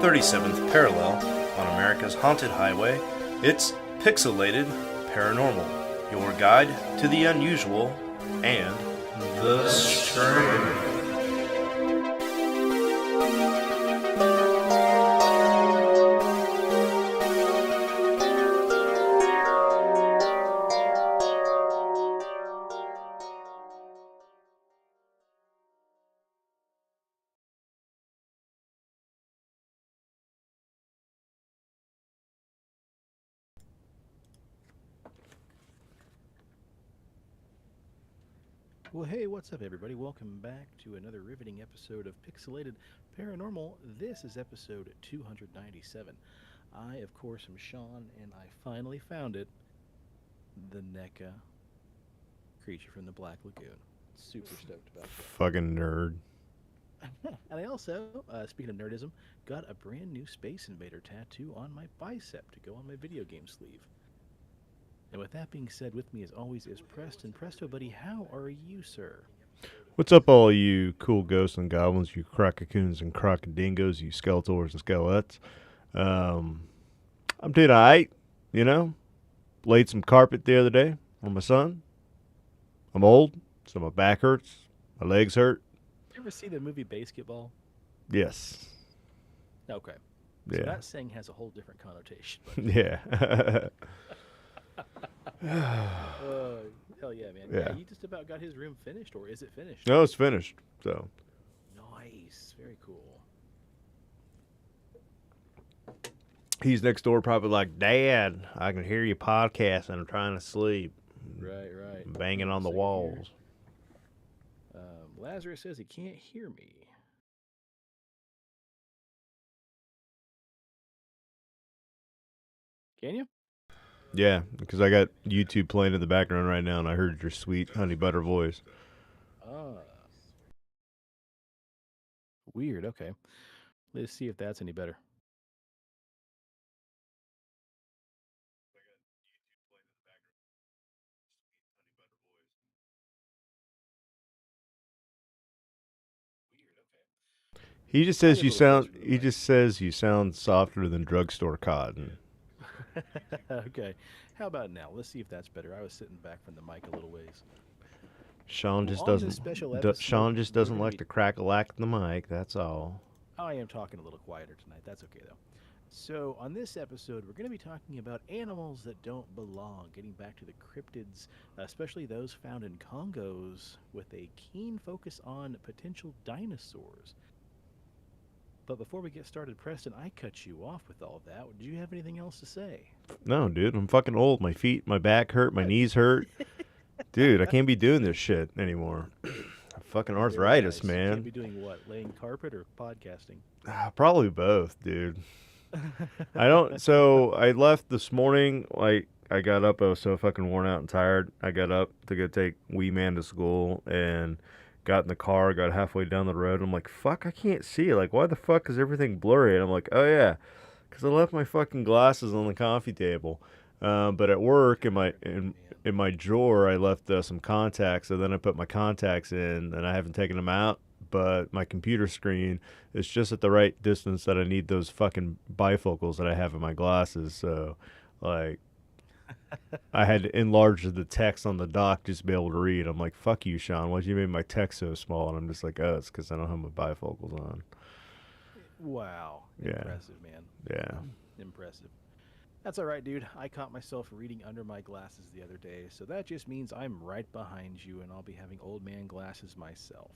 37th parallel on America's haunted highway, it's Pixelated Paranormal, your guide to the unusual and the strange. Well, hey, what's up, everybody? Welcome back to another riveting episode of Pixelated Paranormal. This is episode 297. I, of course, am Sean, and I finally found it. The NECA creature from the Black Lagoon. Super stoked about Fucking nerd. that. And I also, speaking of nerdism, got a brand new Space Invader tattoo on my bicep to go on my video game sleeve. And with that being said, with me as always is Preston. Presto, buddy, how are you, sir? What's up, all you cool ghosts and goblins, you crocodines and crocodingos, you skeletors and skeletons? I'm doing alright, you know. Laid some carpet the other day for my son. I'm old, so my back hurts, my legs hurt. You ever see the movie Basketball? Yes. Okay. So Yeah. that saying has a whole different connotation. Yeah. Hell yeah, man. Yeah. He just about got his room finished, or is it finished? No, it's finished. So Nice. Very cool. he's next door, probably like, Dad, I can hear you podcasting. I'm trying to sleep. Right. Banging on the Same here. walls. Lazarus says he can't hear me. Can you? Yeah, because I got YouTube playing in the background right now, and I heard your sweet honey butter voice. Weird. Okay. Let's see if that's any better. He just says I'll you get a little sound. closer to the He mic. just says you sound softer than drugstore cotton. Okay. How about now? Let's see if that's better. I was sitting back from the mic a little ways. Sean Well, just on this doesn't. special do- episode, Sean just we're doesn't gonna like be- to crack a lack in the mic. That's all. I am talking a little quieter tonight. That's okay, though. So, on this episode, we're going to be talking about animals that don't belong, getting back to the cryptids, especially those found in Congos, with a keen focus on potential dinosaurs. But before we get started, Preston, I cut you off with all that. Do you have anything else to say? No, dude, I'm fucking old. My feet, my back hurt, my Right. knees hurt. Dude, I can't be doing this shit anymore. Fucking Very arthritis, nice. You can't man. be doing what? Laying carpet or podcasting? Probably both, dude. I don't. So I left this morning. Like I got up. I was so fucking worn out and tired. I got up to go take wee man to school and got in the car. Got halfway down the road. I'm like, fuck, I can't see. Like, why the fuck is everything blurry? And I'm like, oh yeah, because I left my fucking glasses on the coffee table. But at work in my drawer, I left some contacts. So then I put my contacts in, and I haven't taken them out. But my computer screen is just at the right distance that I need those fucking bifocals that I have in my glasses. So, like, I had to enlarge the text on the dock just to be able to read. I'm like, fuck you, Sean. Why'd you make my text so small? And I'm just like, oh, it's because I don't have my bifocals on. Wow. Yeah. Impressive, man. Yeah. Impressive. That's all right, dude. I caught myself reading under my glasses the other day, so that just means I'm right behind you, and I'll be having old man glasses myself.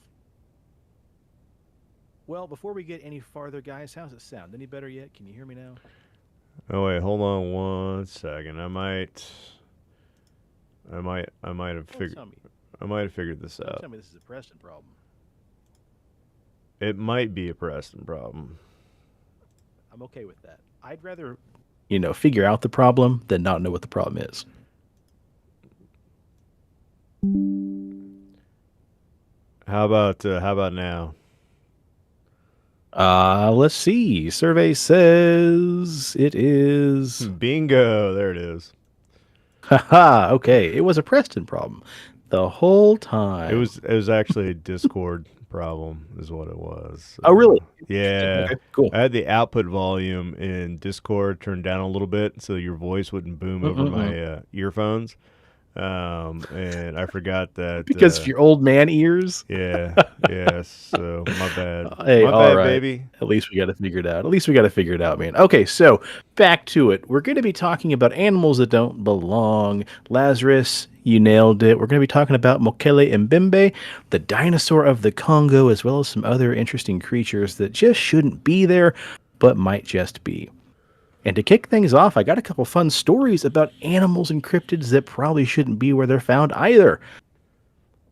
Well, before we get any farther, guys, how's it sound? Any better yet? Can you hear me now? Oh wait, hold on one second. I might have Don't figured. tell me. I might have figured this Don't out. tell me this is a Preston problem. It might be a Preston problem. I'm okay with that. I'd rather, figure out the problem than not know what the problem is. How about now? Let's see. Survey says it is. Bingo! There it is. Haha, okay. It was a Preston problem. the whole time. It was actually a Discord problem, is what it was. Oh, really? Interesting. Yeah, Okay, cool. I had the output volume in Discord turned down a little bit so your voice wouldn't boom over Mm-mm-mm. my earphones. And I forgot that. Because of your old man ears. Yeah, yeah. So my bad. Hey, My all bad, right. baby. At least we got to figure it out. At least we got to figure it out, man. Okay, so back to it. We're going to be talking about animals that don't belong. Lazarus, you nailed it. We're going to be talking about Mokele-mbembe, the dinosaur of the Congo, as well as some other interesting creatures that just shouldn't be there, but might just be. And to kick things off, I got a couple fun stories about animals and cryptids that probably shouldn't be where they're found either.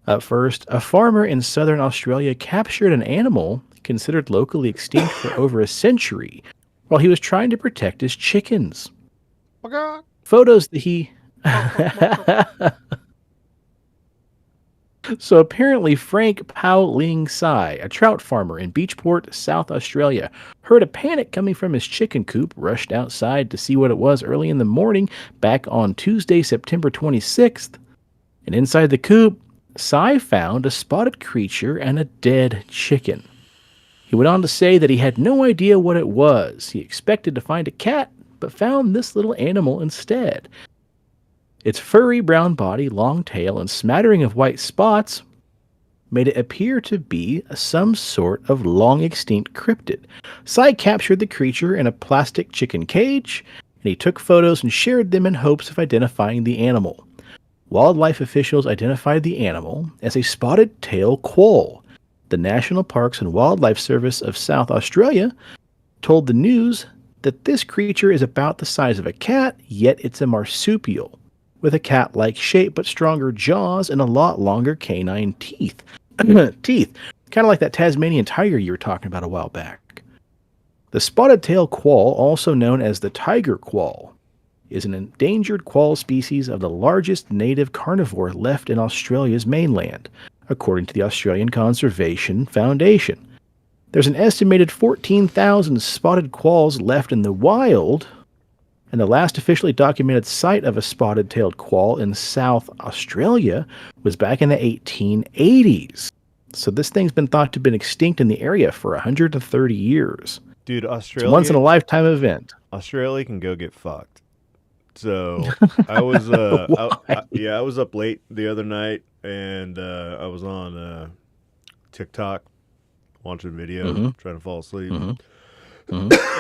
Up first, a farmer in southern Australia captured an animal considered locally extinct for over a century while he was trying to protect his chickens. Photos that he. So apparently, Frank Pao Ling Sai, a trout farmer in Beachport, South Australia, heard a panic coming from his chicken coop, rushed outside to see what it was early in the morning back on Tuesday, September 26th. And inside the coop, Sai found a spotted creature and a dead chicken. He went on to say that he had no idea what it was. He expected to find a cat, but found this little animal instead. Its furry brown body, long tail, and smattering of white spots made it appear to be some sort of long-extinct cryptid. Sai captured the creature in a plastic chicken cage, and he took photos and shared them in hopes of identifying the animal. Wildlife officials identified the animal as a spotted-tail quoll. The National Parks and Wildlife Service of South Australia told the news that this creature is about the size of a cat, yet it's a marsupial, with a cat-like shape but stronger jaws and a lot longer canine teeth. Teeth, kind of like that Tasmanian tiger you were talking about a while back. The spotted-tail quoll, also known as the tiger quoll, is an endangered quoll species of the largest native carnivore left in Australia's mainland, according to the Australian Conservation Foundation. There's an estimated 14,000 spotted quolls left in the wild, and the last officially documented site of a spotted-tailed quoll in South Australia was back in the 1880s. So this thing's been thought to have been extinct in the area for 130 years. Dude, It's a Australia. once-in-a-lifetime event. Australia can go get fucked. So I was, I was up late the other night, and I was on TikTok watching videos, trying to fall asleep.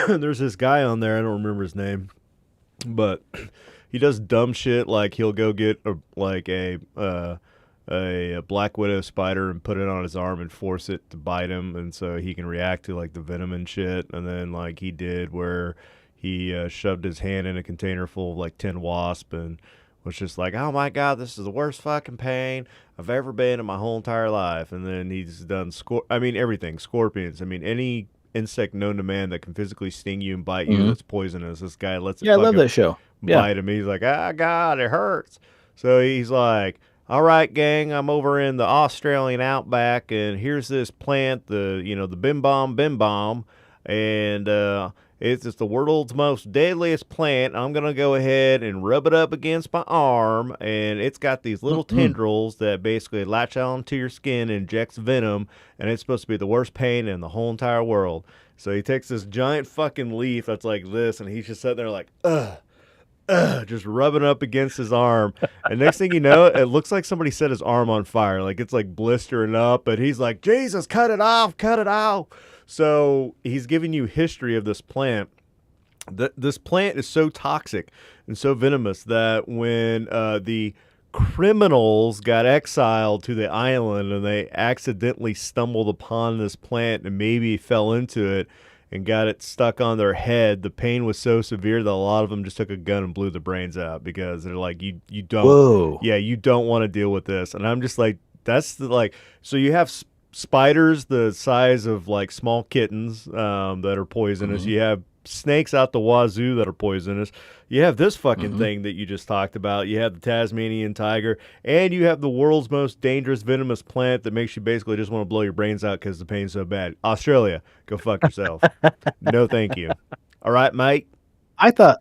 There's this guy on there. I don't remember his name. But he does dumb shit like he'll go get a black widow spider and put it on his arm and force it to bite him, and so he can react to like the venom and shit. And then like he did where he shoved his hand in a container full of like 10 wasp and was just like, oh my god, this is the worst fucking pain I've ever been in my whole entire life. And then he's done everything, scorpions. I mean any insect known to man that can physically sting you and bite you that's poisonous. This guy lets it Yeah, I love that show. bite him. He's like, ah, God, it hurts. So he's like, all right, gang, I'm over in the Australian outback, and here's this plant, the bim bomb, and it's just the world's most deadliest plant. I'm going to go ahead and rub it up against my arm, and it's got these little tendrils that basically latch onto your skin and injects venom, and it's supposed to be the worst pain in the whole entire world. So he takes this giant fucking leaf that's like this, and he's just sitting there like, just rubbing up against his arm. And next thing you know, it looks like somebody set his arm on fire. Like it's like blistering up, but he's like, Jesus, cut it off, cut it off. So he's giving you history of this plant. This plant is so toxic and so venomous that when the criminals got exiled to the island and they accidentally stumbled upon this plant and maybe fell into it and got it stuck on their head, the pain was so severe that a lot of them just took a gun and blew their brains out because they're like, you don't, you don't want to deal with this. And I'm just like, so you have spiders the size of like small kittens that are poisonous. You have snakes out the wazoo that are poisonous. You have this fucking thing that you just talked about. You have the Tasmanian tiger, and you have the world's most dangerous venomous plant that makes you basically just want to blow your brains out because the pain's so bad. Australia, go fuck yourself. No, thank you. All right, mate. I thought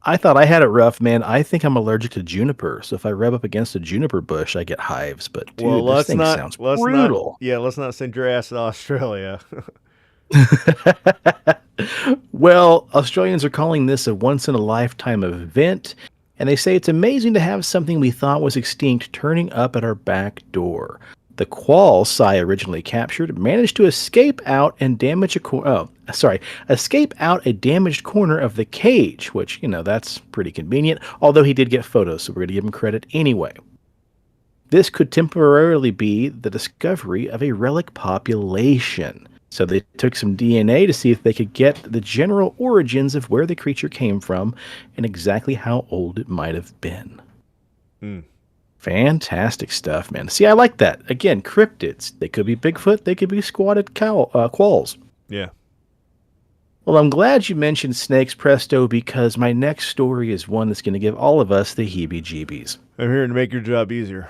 I thought I had it rough, man. I think I'm allergic to juniper, so if I rub up against a juniper bush, I get hives. But Well, dude, this thing sounds brutal. let's not send your ass to Australia. Well, Australians are calling this a once in a lifetime event, and they say it's amazing to have something we thought was extinct turning up at our back door. The qual Sai originally captured managed to escape out and damage escape out a damaged corner of the cage, which, that's pretty convenient, although he did get photos, so we're going to give him credit anyway. This could temporarily be the discovery of a relic population. So they took some DNA to see if they could get the general origins of where the creature came from and exactly how old it might have been. Hmm. Fantastic stuff, man. See, I like that. Again, cryptids. They could be Bigfoot. They could be squatted qualls. Yeah. Well, I'm glad you mentioned snakes, Presto, because my next story is one that's going to give all of us the heebie-jeebies. I'm here to make your job easier.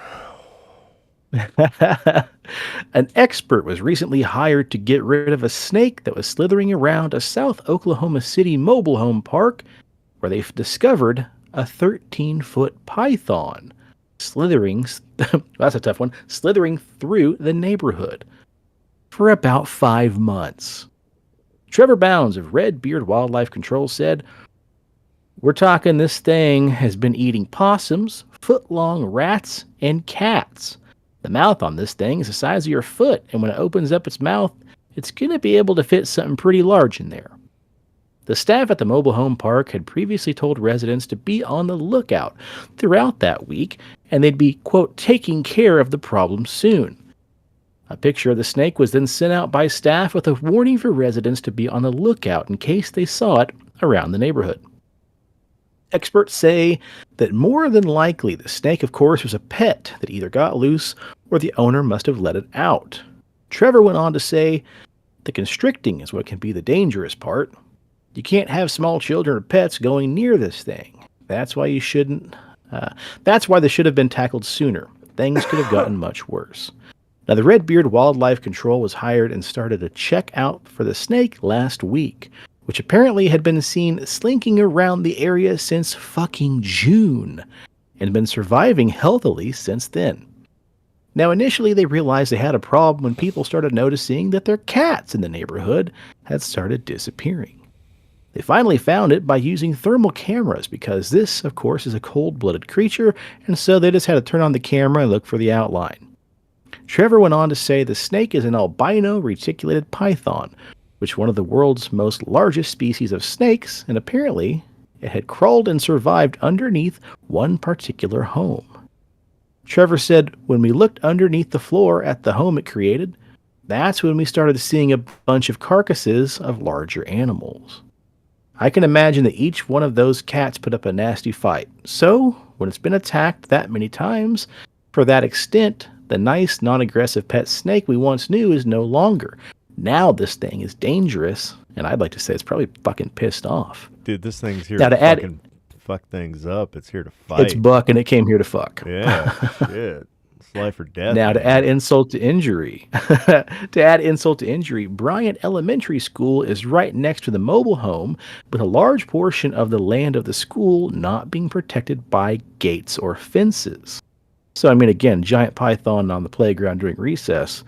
An expert was recently hired to get rid of a snake that was slithering around a South Oklahoma City mobile home park where they've discovered a 13-foot python that's a tough one, slithering through the neighborhood for about 5 months. Trevor Bounds of Red Beard Wildlife Control said, "We're talking this thing has been eating possums, foot-long rats, and cats. The mouth on this thing is the size of your foot, and when it opens up its mouth, it's going to be able to fit something pretty large in there." The staff at the mobile home park had previously told residents to be on the lookout throughout that week, and they'd be, quote, taking care of the problem soon. A picture of the snake was then sent out by staff with a warning for residents to be on the lookout in case they saw it around the neighborhood. Experts say that more than likely the snake, of course, was a pet that either got loose or the owner must have let it out. Trevor went on to say, "The constricting is what can be the dangerous part. You can't have small children or pets going near this thing. That's why they should have been tackled sooner. Things could have gotten much worse." Now, the Red Beard Wildlife Control was hired and started a check out for the snake last week, which apparently had been seen slinking around the area since fucking June and been surviving healthily since then. Now, initially, they realized they had a problem when people started noticing that their cats in the neighborhood had started disappearing. They finally found it by using thermal cameras because this, of course, is a cold-blooded creature, and so they just had to turn on the camera and look for the outline. Trevor went on to say the snake is an albino reticulated python, which is one of the world's most largest species of snakes, and apparently it had crawled and survived underneath one particular home. Trevor said, "When we looked underneath the floor at the home it created, that's when we started seeing a bunch of carcasses of larger animals. I can imagine that each one of those cats put up a nasty fight. So, when it's been attacked that many times, for that extent, the nice, non-aggressive pet snake we once knew is no longer. Now this thing is dangerous, and I'd like to say it's probably fucking pissed off." Dude, this thing's here Now, to to add- fucking fuck things up. It's here to fight. It's Buck, and it came here to fuck. Yeah, shit. It's life or death. Now, to man. add insult to injury, Bryant Elementary School is right next to the mobile home, with a large portion of the land of the school not being protected by gates or fences. So, I mean, again, giant python on the playground during recess.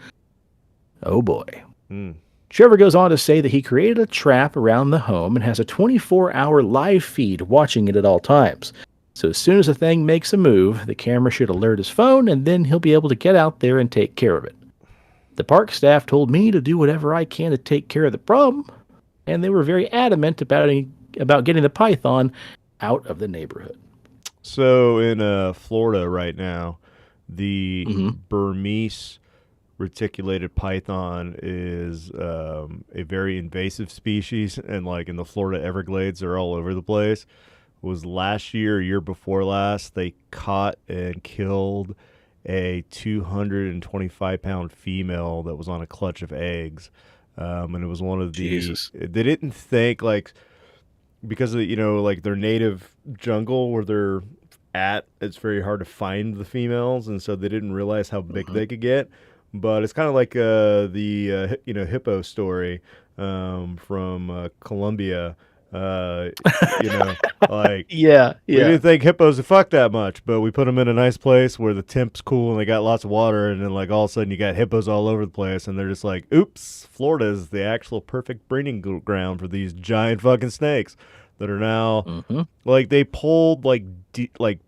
Oh boy. Hmm. Trevor goes on to say that he created a trap around the home and has a 24-hour live feed watching it at all times. So as soon as the thing makes a move, the camera should alert his phone, and then he'll be able to get out there and take care of it. The park staff told me to do whatever I can to take care of the problem, and they were very adamant about getting the python out of the neighborhood. So in Florida right now, the Burmese reticulated python is a very invasive species, and like in the Florida Everglades, they're all over the place. Was last year before last, they caught and killed a 225-pound female that was on a clutch of eggs, and it was one of the. Jesus. They didn't think like because of like their native jungle where they're at, it's very hard to find the females, and so they didn't realize how big they could get. But it's kind of like the hippo story from Colombia. Uh, you know, like Yeah, we yeah. didn't think hippos would fuck that much, but we put them in a nice place where the temp's cool and they got lots of water, and then like all of a sudden you got hippos all over the place, and they're just like, oops, Florida is the actual perfect breeding ground for these giant fucking snakes that are now Mm-hmm. like they pulled like like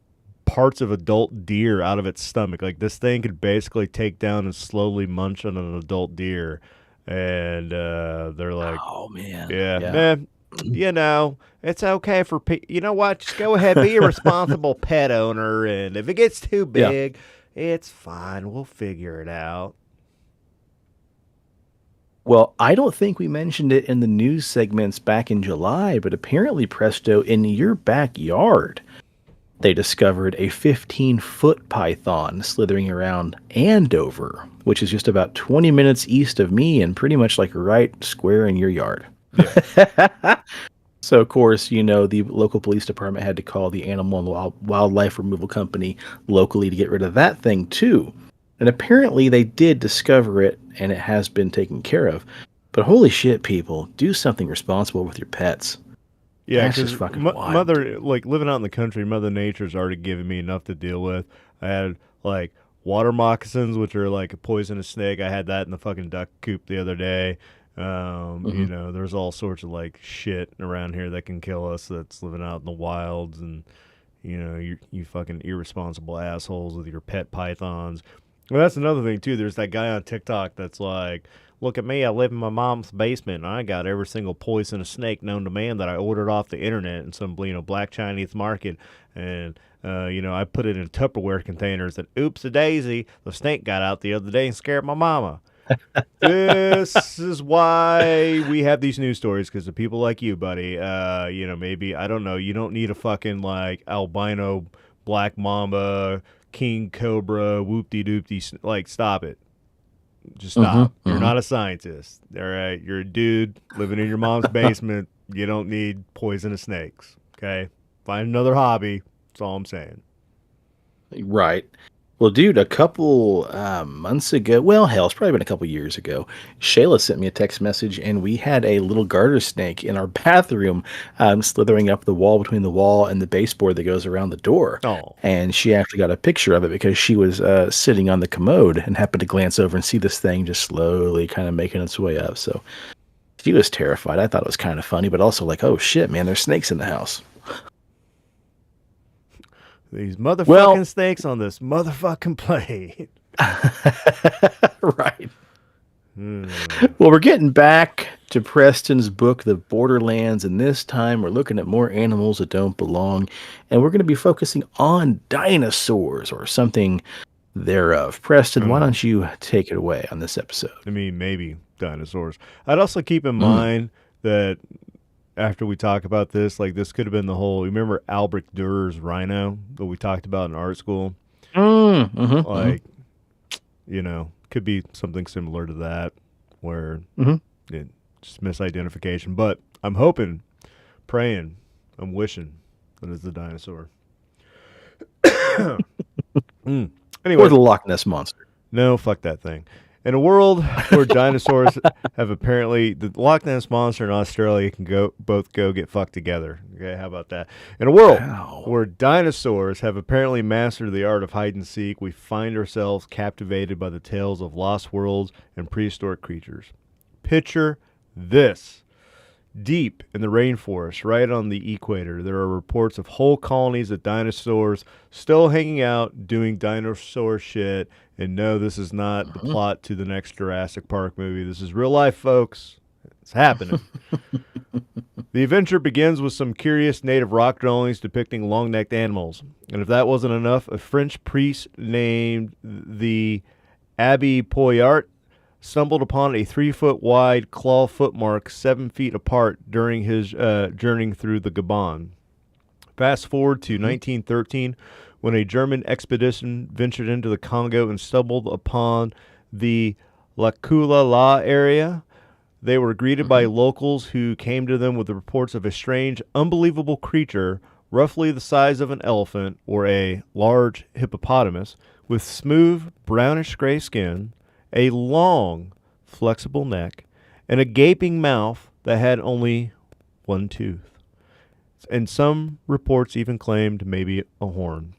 parts of adult deer out of its stomach. Like this thing could basically take down and slowly munch on an adult deer, and they're like, Oh man. yeah, Yeah. man, it's okay for you know what? Just go ahead, be a responsible pet owner, and if it gets too Yeah. big, it's fine. We'll figure it out. Well, I don't think we mentioned it in the news segments back in July, but apparently, Presto, in your backyard, they discovered a 15-foot python slithering around Andover, which is just about 20 minutes east of me and pretty much like right square in your yard. So, of course, the local police department had to call the animal and wildlife removal company locally to get rid of that thing, too. And apparently they did discover it, and it has been taken care of. But holy shit, people, do something responsible with your pets. Yeah, That's just because fucking wild. like living out in the country, Mother Nature's already given me enough to deal with. I had like water moccasins, which are like a poisonous snake. I had that in the fucking duck coop the other day. You know, there's all sorts of like shit around here that can kill us that's living out in the wilds, and you know, you fucking irresponsible assholes with your pet pythons. Well, that's another thing too. There's that guy on TikTok that's like, "Look at me, I live in my mom's basement, and I got every single poisonous snake known to man that I ordered off the internet in some black Chinese market, and I put it in Tupperware containers. And oops a daisy, the snake got out the other day and scared my mama." This is why we have these news stories, because of people like you, buddy. Maybe, I don't know, you don't need a fucking like albino black mamba, king cobra, whoop-de-doop-de, like, stop it. Just stop. You're not a scientist. All right. You're a dude living in your mom's basement. You don't need poisonous snakes. Okay. Find another hobby. That's all I'm saying. Right. Well, dude, a couple months ago, well, hell, it's probably been a couple years ago, Shayla sent me a text message, and we had a little garter snake in our bathroom slithering up the wall between the wall and the baseboard that goes around the door. Oh. And she actually got a picture of it because she was sitting on the commode and happened to glance over and see this thing just slowly kind of making its way up. So she was terrified. I thought it was kind of funny, but also like, oh, shit, man, there's snakes in the house. These motherfucking snakes on this motherfucking plate. Right. Well, we're getting back to Preston's book, The Borderlands, and this time we're looking at more animals that don't belong, and we're going to be focusing on dinosaurs or something thereof. Preston, why don't you take it away on this episode? I mean, maybe dinosaurs. I'd also keep in mind that after we talk about this, like, this could have been the whole, remember Albrecht Dürer's rhino that we talked about in art school? Could be something similar to that, where it just misidentification. But I'm hoping, praying, I'm wishing that it's the dinosaur. Anyway, Or the Loch Ness Monster. No, fuck that thing. In a world where dinosaurs have apparently, the Loch Ness Monster and Australia can both go get fucked together. Okay, how about that? In a world where dinosaurs have apparently mastered the art of hide and seek, we find ourselves captivated by the tales of lost worlds and prehistoric creatures. Picture this. Deep in the rainforest, right on the equator, there are reports of whole colonies of dinosaurs still hanging out, doing dinosaur shit. And no, this is not the plot to the next Jurassic Park movie. This is real life, folks. It's happening. The adventure begins with some curious native rock drawings depicting long-necked animals. And if that wasn't enough, a French priest named the Abbé Poyart stumbled upon a 3-foot-wide claw footmark 7 feet apart during his journeying through the Gabon. Fast forward to 1913, when a German expedition ventured into the Congo and stumbled upon the Lakula area. They were greeted by locals who came to them with reports of a strange, unbelievable creature, roughly the size of an elephant or a large hippopotamus, with smooth, brownish gray skin, a long, flexible neck, and a gaping mouth that had only one tooth. and some reports even claimed maybe a horn.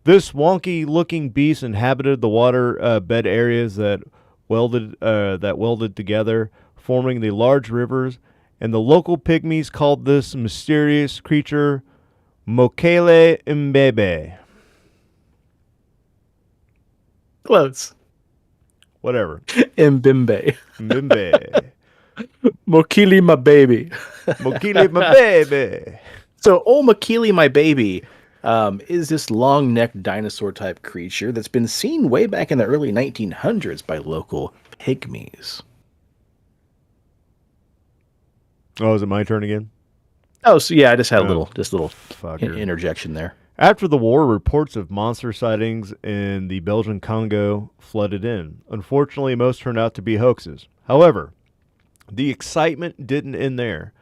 This wonky-looking beast inhabited the water bed areas that welded together, forming the large rivers, and the local pygmies called this mysterious creature Mokele-mbembe. Close. Whatever. Mbembe. Mbembe. Mokele, my baby. Mokele, my baby. So, old Mokele, my baby, is this long-necked dinosaur-type creature that's been seen way back in the early 1900s by local pygmies. Oh, is it my turn again? Oh, so yeah, I just had a little Fucker. interjection there. After the war, reports of monster sightings in the Belgian Congo flooded in. Unfortunately, most turned out to be hoaxes. However, the excitement didn't end there.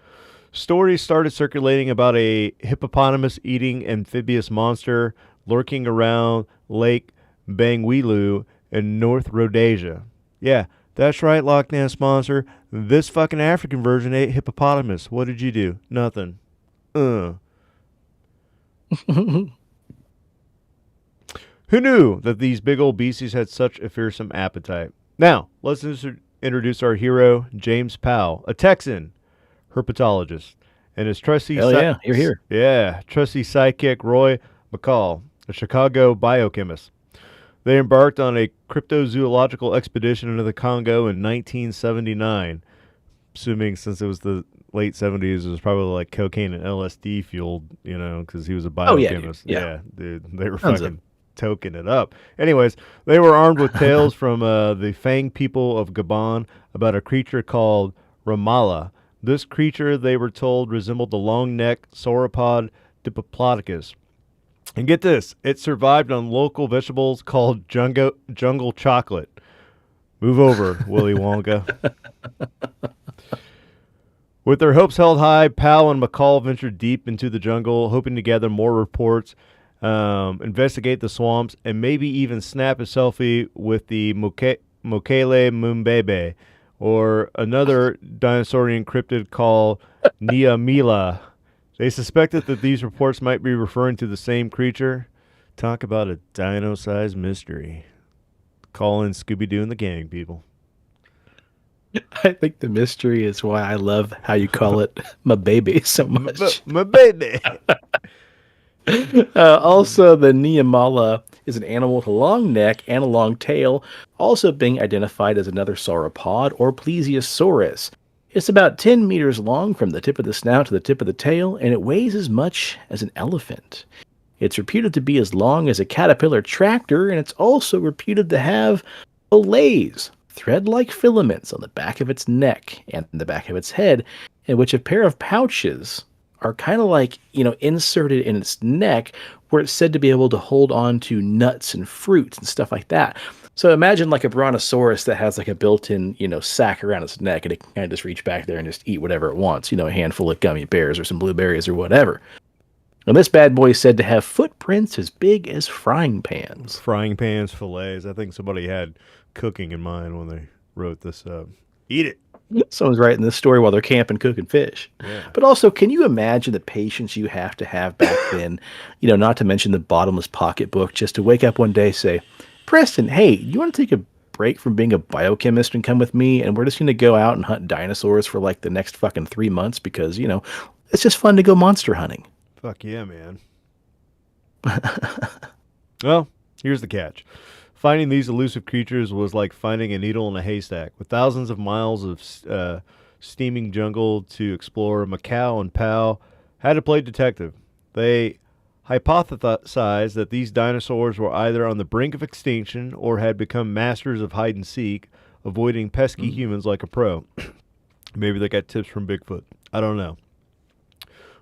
Stories started circulating about a hippopotamus-eating amphibious monster lurking around Lake Bangweulu in North Rhodesia. Yeah, that's right, Loch Ness Monster. This fucking African version ate hippopotamus. What did you do? Nothing. Who knew that these big old beasties had such a fearsome appetite? Now, let's introduce our hero, James Powell, a Texan herpetologist, and his trusty you're here. Yeah, trusty sidekick Roy McCall, a Chicago biochemist. They embarked on a cryptozoological expedition into the Congo in 1979. Assuming since it was the late 70s, it was probably like cocaine and LSD fueled, because he was a biochemist. Yeah. Dude, they were fucking toking it up. Anyways, they were armed with tales from the Fang people of Gabon about a creature called Ramallah. This creature, they were told, resembled the long-necked sauropod Diplodocus. And get this, it survived on local vegetables called jungle chocolate. Move over, Willy Wonka. With their hopes held high, Powell and McCall ventured deep into the jungle, hoping to gather more reports, investigate the swamps, and maybe even snap a selfie with the Mokele-mbembe, or another dinosaurian cryptid called Niamila. They suspected that these reports might be referring to the same creature. Talk about a dino-sized mystery. Call in Scooby-Doo and the gang, people. I think the mystery is why I love how you call it my baby so much. My baby. Also, the Niamala is an animal with a long neck and a long tail, also being identified as another sauropod or plesiosaurus. It's about 10 meters long from the tip of the snout to the tip of the tail, and it weighs as much as an elephant. It's reputed to be as long as a caterpillar tractor, and it's also reputed to have fillets, thread-like filaments on the back of its neck and the back of its head, in which a pair of pouches are kind of like, inserted in its neck, where it's said to be able to hold on to nuts and fruits and stuff like that. So imagine like a brontosaurus that has like a built-in, sack around its neck, and it can kind of just reach back there and just eat whatever it wants, a handful of gummy bears or some blueberries or whatever. And this bad boy is said to have footprints as big as frying pans. Frying pans, fillets. I think somebody had cooking in mind when they wrote this up. Eat it. Someone's writing this story while they're camping, cooking fish. Yeah. But also, can you imagine the patience you have back then? Not to mention the bottomless pocketbook, just to wake up one day, say, Preston, hey, you want to take a break from being a biochemist and come with me? And we're just going to go out and hunt dinosaurs for like the next fucking 3 months because, it's just fun to go monster hunting. Fuck yeah, man. Well, here's the catch. Finding these elusive creatures was like finding a needle in a haystack. With thousands of miles of steaming jungle to explore, Macau and Powell had to play detective. They hypothesized that these dinosaurs were either on the brink of extinction or had become masters of hide-and-seek, avoiding pesky humans like a pro. Maybe they got tips from Bigfoot. I don't know.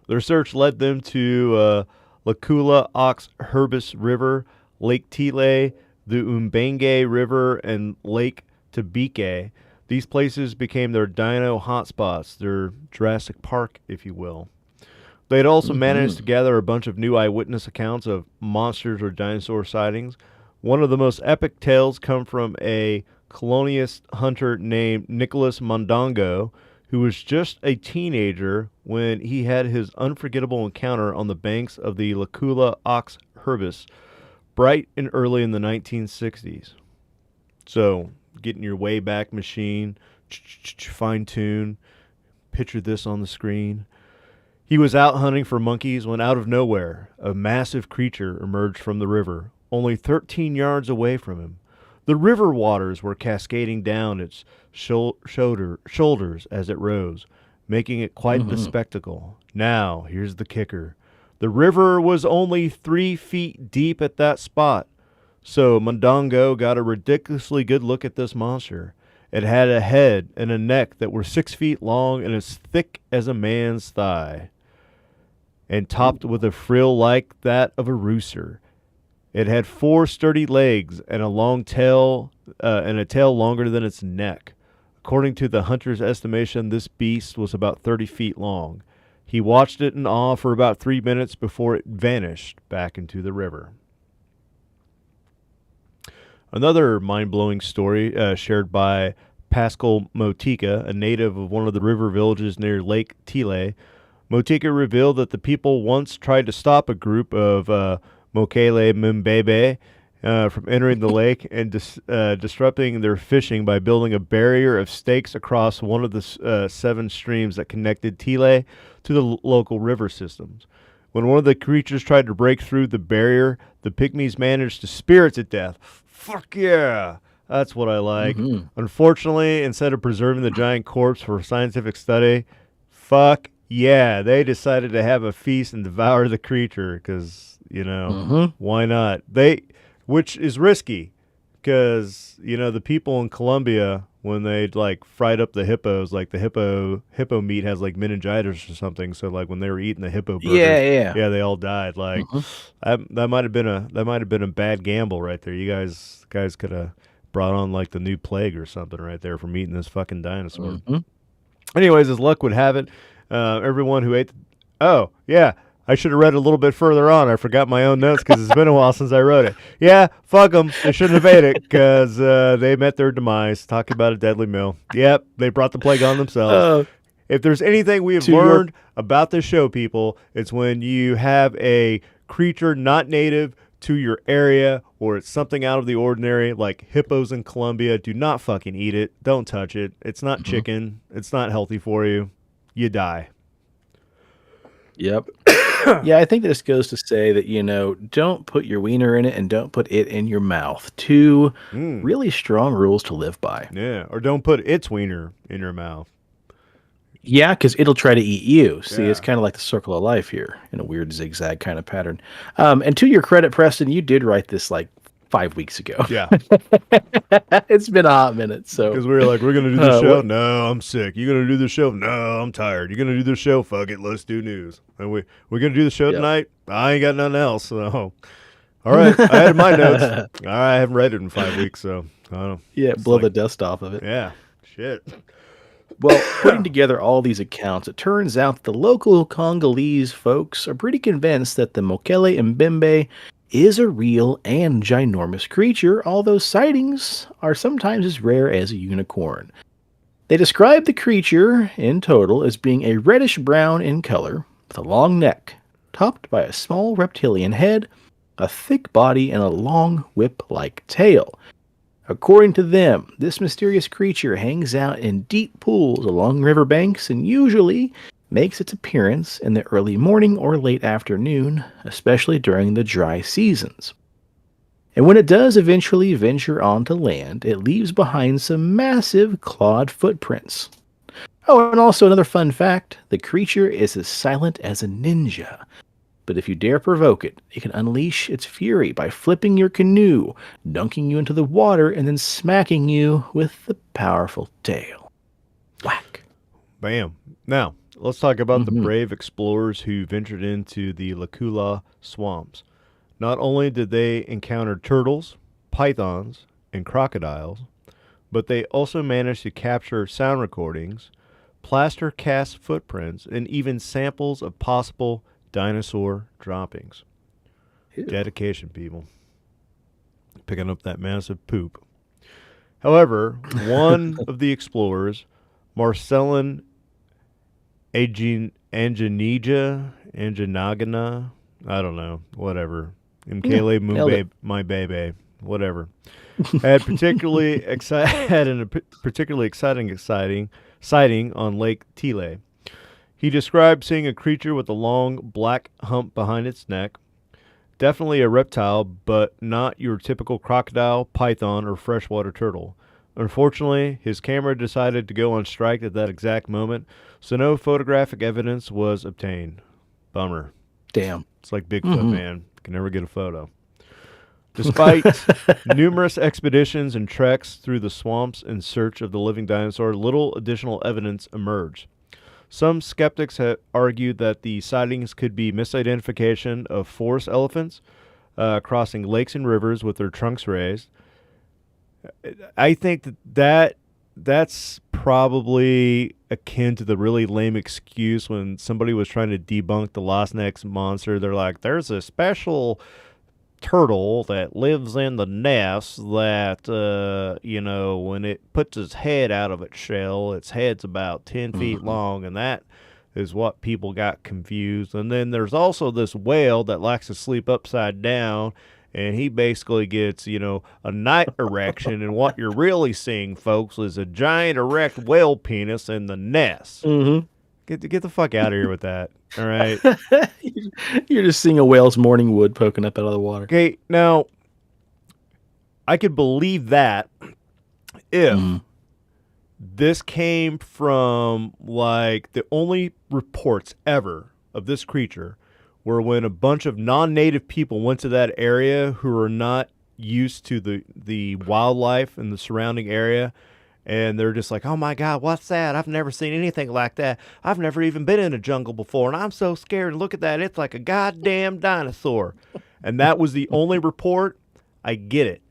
Their search led them to Lacula Ox Herbis River, Lake Tile, the Umbenge River, and Lake Tabike. These places became their dino hotspots, their Jurassic Park, if you will. They had also managed to gather a bunch of new eyewitness accounts of monsters or dinosaur sightings. One of the most epic tales come from a colonialist hunter named Nicholas Mondongo, who was just a teenager when he had his unforgettable encounter on the banks of the Lacula Ox Herbis, bright and early in the 1960s. So, getting your Wayback Machine, fine tune, picture this on the screen. He was out hunting for monkeys when out of nowhere, a massive creature emerged from the river, only 13 yards away from him. The river waters were cascading down its shoulders as it rose, making it quite the spectacle. Now, here's the kicker. The river was only 3 feet deep at that spot, so Mondongo got a ridiculously good look at this monster. It had a head and a neck that were 6 feet long and as thick as a man's thigh, and topped with a frill like that of a rooster. It had 4 sturdy legs and a long tail, and a tail longer than its neck. According to the hunter's estimation, this beast was about 30 feet long. He watched it in awe for about 3 minutes before it vanished back into the river. Another mind-blowing story shared by Pascal Motika, a native of one of the river villages near Lake Tile. Motika revealed that the people once tried to stop a group of Mokele-mbembe from entering the lake and disrupting their fishing by building a barrier of stakes across one of the 7 streams that connected Tile to the local river systems. When one of the creatures tried to break through the barrier, the pygmies managed to spear it to death. Fuck yeah! That's what I like. Unfortunately, instead of preserving the giant corpse for scientific study, fuck yeah, they decided to have a feast and devour the creature because, why not? Which is risky because, the people in Colombia, when they fried up the hippos, the hippo meat has meningitis or something. So when they were eating the hippo burgers, yeah, they all died. That might have been a bad gamble right there. You guys could have brought on the new plague or something right there from eating this fucking dinosaur. Anyways, as luck would have it, everyone who ate I should have read a little bit further on. I forgot my own notes because it's been a while since I wrote it. Yeah, fuck them. They shouldn't have ate it because they met their demise. Talking about a deadly meal. Yep, they brought the plague on themselves. If there's anything we have learned about this show, people, it's when you have a creature not native to your area or it's something out of the ordinary, like hippos in Colombia, do not fucking eat it. Don't touch it. It's not chicken. It's not healthy for you. You die. Yep. Yeah, I think this goes to say that, don't put your wiener in it and don't put it in your mouth. 2 really strong rules to live by. Yeah, or don't put its wiener in your mouth. Yeah, because it'll try to eat you. See, it's kind of like the circle of life here in a weird zigzag kind of pattern. And to your credit, Preston, you did write this 5 weeks ago. Yeah. It's been a hot minute. So because we were like, we're going to do the show? No, I'm sick. You going to do the show? No, I'm tired. You going to do the show? Fuck it. Let's do news. And we're going to do the show tonight? I ain't got nothing else. So, all right. I had my notes. I haven't read it in 5 weeks. So, I don't know. Yeah, blow the dust off of it. Yeah. Shit. Well, putting together all these accounts, it turns out that the local Congolese folks are pretty convinced that the Mokele-mbembe is a real and ginormous creature, although sightings are sometimes as rare as a unicorn. They describe the creature, in total, as being a reddish-brown in color, with a long neck, topped by a small reptilian head, a thick body, and a long whip-like tail. According to them, this mysterious creature hangs out in deep pools along riverbanks and usually makes its appearance in the early morning or late afternoon, especially during the dry seasons. And when it does eventually venture onto land, it leaves behind some massive clawed footprints. Oh, and also another fun fact, the creature is as silent as a ninja. But if you dare provoke it, it can unleash its fury by flipping your canoe, dunking you into the water, and then smacking you with the powerful tail. Whack. Bam. Now, let's talk about the brave explorers who ventured into the Lacula swamps. Not only did they encounter turtles, pythons, and crocodiles, but they also managed to capture sound recordings, plaster cast footprints, and even samples of possible dinosaur droppings. Ew. Dedication, people. Picking up that massive poop. However, one of the explorers, Marcelin Anjanagana, I don't know, whatever. Nailed it. Mokele-mbembe, whatever. Had a particularly exciting sighting on Lake Tile. He described seeing a creature with a long black hump behind its neck. Definitely a reptile, but not your typical crocodile, python, or freshwater turtle. Unfortunately, his camera decided to go on strike at that exact moment, so no photographic evidence was obtained. Bummer. Damn. It's like Bigfoot, man. Can never get a photo. Despite numerous expeditions and treks through the swamps in search of the living dinosaur, little additional evidence emerged. Some skeptics have argued that the sightings could be misidentification of forest elephants crossing lakes and rivers with their trunks raised. I think that's probably akin to the really lame excuse when somebody was trying to debunk the Loch Ness monster. They're like, there's a special turtle that lives in the nest that, when it puts its head out of its shell, its head's about 10 feet long, and that is what people got confused. And then there's also this whale that likes to sleep upside down, and he basically gets, a night erection, and what you're really seeing, folks, is a giant erect whale penis in the nest. Mm-hmm. Get the fuck out of here with that. All right. You're just seeing a whale's morning wood poking up out of the water. Okay, now I could believe that if this came from like the only reports ever of this creature were when a bunch of non-native people went to that area who are not used to the wildlife in the surrounding area. And they're just like, oh, my God, what's that? I've never seen anything like that. I've never even been in a jungle before, and I'm so scared. Look at that. It's like a goddamn dinosaur. And that was the only report. I get it.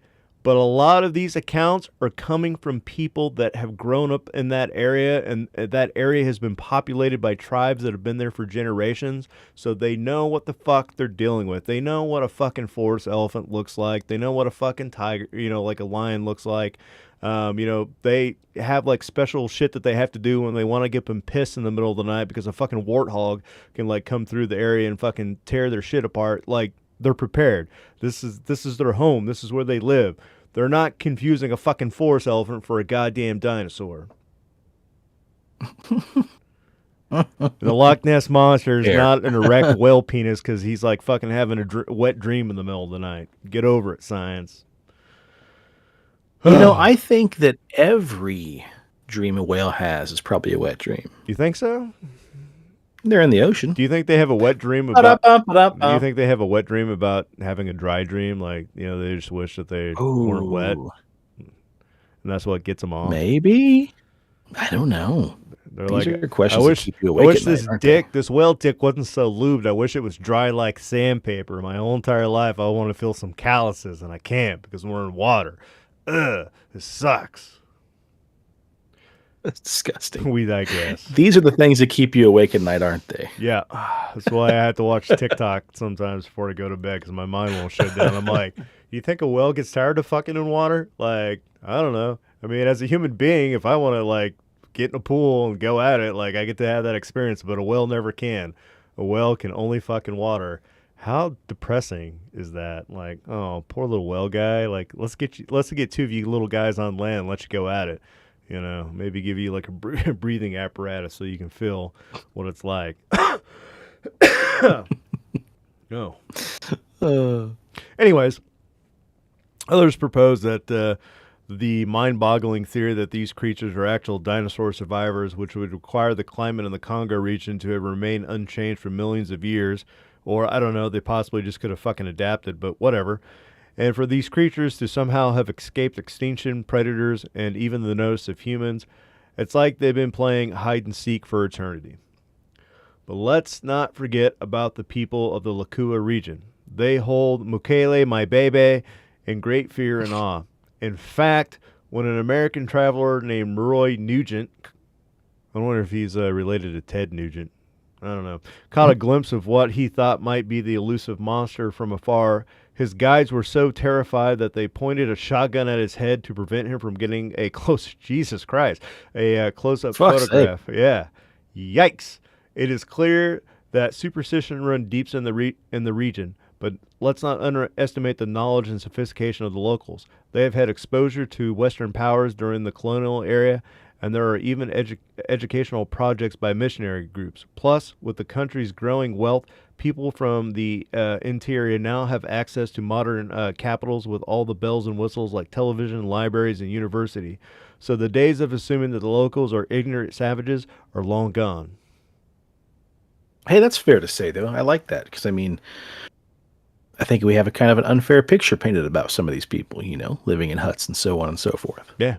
But a lot of these accounts are coming from people that have grown up in that area, and that area has been populated by tribes that have been there for generations, so they know what the fuck they're dealing with. They know what a fucking forest elephant looks like. They know what a fucking tiger, like a lion looks like. They have like special shit that they have to do when they want to get them pissed in the middle of the night because a fucking warthog can like come through the area and fucking tear their shit apart. Like, they're prepared. This is their home. This is where they live. They're not confusing a fucking forest elephant for a goddamn dinosaur. The Loch Ness monster is not an erect whale penis because he's like fucking having a wet dream in the middle of the night. Get over it, science. I think that every dream a whale has is probably a wet dream. You think so? They're in the ocean. Do you think they have a wet dream about? Do you think they have a wet dream about having a dry dream? Like, they just wish that they weren't wet, and that's what gets them off. Maybe. I don't know. They're These like, are questions that keep you I awake wish at this night, dick, this whale dick, wasn't so lubed. I wish it was dry like sandpaper. My whole entire life, I want to feel some calluses, and I can't because we're in water. Ugh, this sucks. That's disgusting. We digress. These are the things that keep you awake at night, aren't they? Yeah. That's why I have to watch TikTok sometimes before I go to bed because my mind won't shut down. I'm like, you think a whale gets tired of fucking in water? Like, I don't know. I mean, as a human being, if I want to, like, get in a pool and go at it, like, I get to have that experience, but a whale never can. A whale can only fucking water. How depressing is that? Like, oh, poor little whale guy. Like, let's get two of you little guys on land and let you go at it. Maybe give you like a breathing apparatus so you can feel what it's like. No. Anyways, others propose that the mind-boggling theory that these creatures are actual dinosaur survivors, which would require the climate in the Congo region to have remained unchanged for millions of years, or I don't know, they possibly just could have fucking adapted, but whatever. And for these creatures to somehow have escaped extinction, predators, and even the notice of humans, it's like they've been playing hide and seek for eternity. But let's not forget about the people of the Lakua region. They hold Mokele-mbembe in great fear and awe. In fact, when an American traveler named Roy Nugent, I wonder if he's related to Ted Nugent, I don't know, caught a glimpse of what he thought might be the elusive monster from afar, his guides were so terrified that they pointed a shotgun at his head to prevent him from getting a close-up photograph. Yeah, yikes. It is clear that superstition run deep in the region, but let's not underestimate the knowledge and sophistication of the locals. They have had exposure to Western powers during the colonial era, and there are even educational projects by missionary groups. Plus, with the country's growing wealth, people from the interior now have access to modern capitals with all the bells and whistles like television, libraries, and university. So the days of assuming that the locals are ignorant savages are long gone. Hey, that's fair to say, though. I like that because, I mean, I think we have a kind of an unfair picture painted about some of these people, living in huts and so on and so forth. Yeah.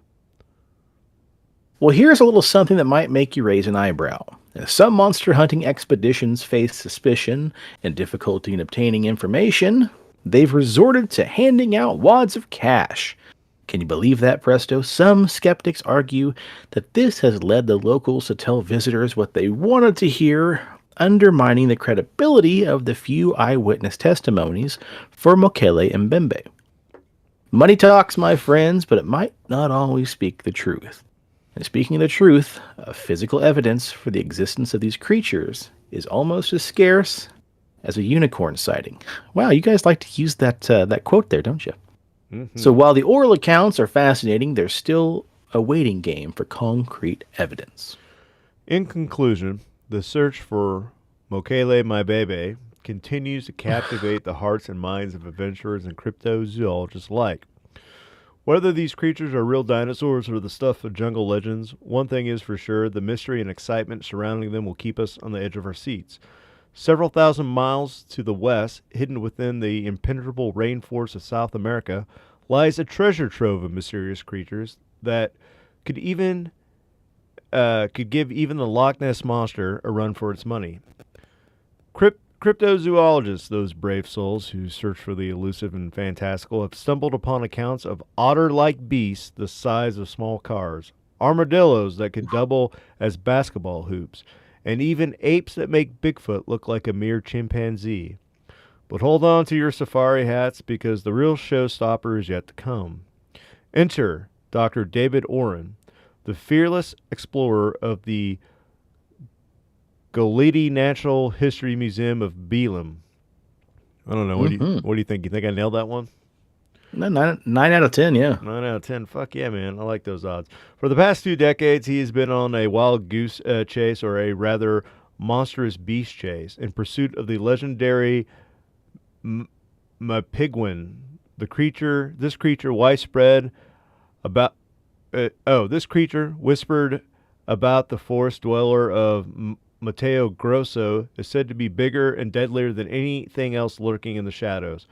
Well, here's a little something that might make you raise an eyebrow. As some monster hunting expeditions face suspicion and difficulty in obtaining information, they've resorted to handing out wads of cash. Can you believe that, Presto? Some skeptics argue that this has led the locals to tell visitors what they wanted to hear, undermining the credibility of the few eyewitness testimonies for Mokele-mbembe. Money talks, my friends, but it might not always speak the truth. And speaking of the truth, physical evidence for the existence of these creatures is almost as scarce as a unicorn sighting. Wow, you guys like to use that quote there, don't you? Mm-hmm. So while the oral accounts are fascinating, there's still a waiting game for concrete evidence. In conclusion, the search for Mokele-mbembe continues to captivate the hearts and minds of adventurers and cryptozoologists alike. Whether these creatures are real dinosaurs or the stuff of jungle legends, one thing is for sure, the mystery and excitement surrounding them will keep us on the edge of our seats. Several thousand miles to the west, hidden within the impenetrable rainforests of South America, lies a treasure trove of mysterious creatures that could give even the Loch Ness Monster a run for its money. Cryptozoologists, those brave souls who search for the elusive and fantastical, have stumbled upon accounts of otter-like beasts the size of small cars, armadillos that could double as basketball hoops, and even apes that make Bigfoot look like a mere chimpanzee. But hold on to your safari hats because the real showstopper is yet to come. Enter Dr. David Oren, the fearless explorer of the Goleti Natural History Museum of Belem. I don't know. What do you think? You think I nailed that one? 9 out of 10, yeah. 9 out of 10. Fuck yeah, man. I like those odds. For the past 2 decades, he has been on a wild goose chase, or a rather monstrous beast chase, in pursuit of the legendary Mokele-mbembe. This creature whispered about the forest dweller of Mato Grosso, is said to be bigger and deadlier than anything else lurking in the shadows.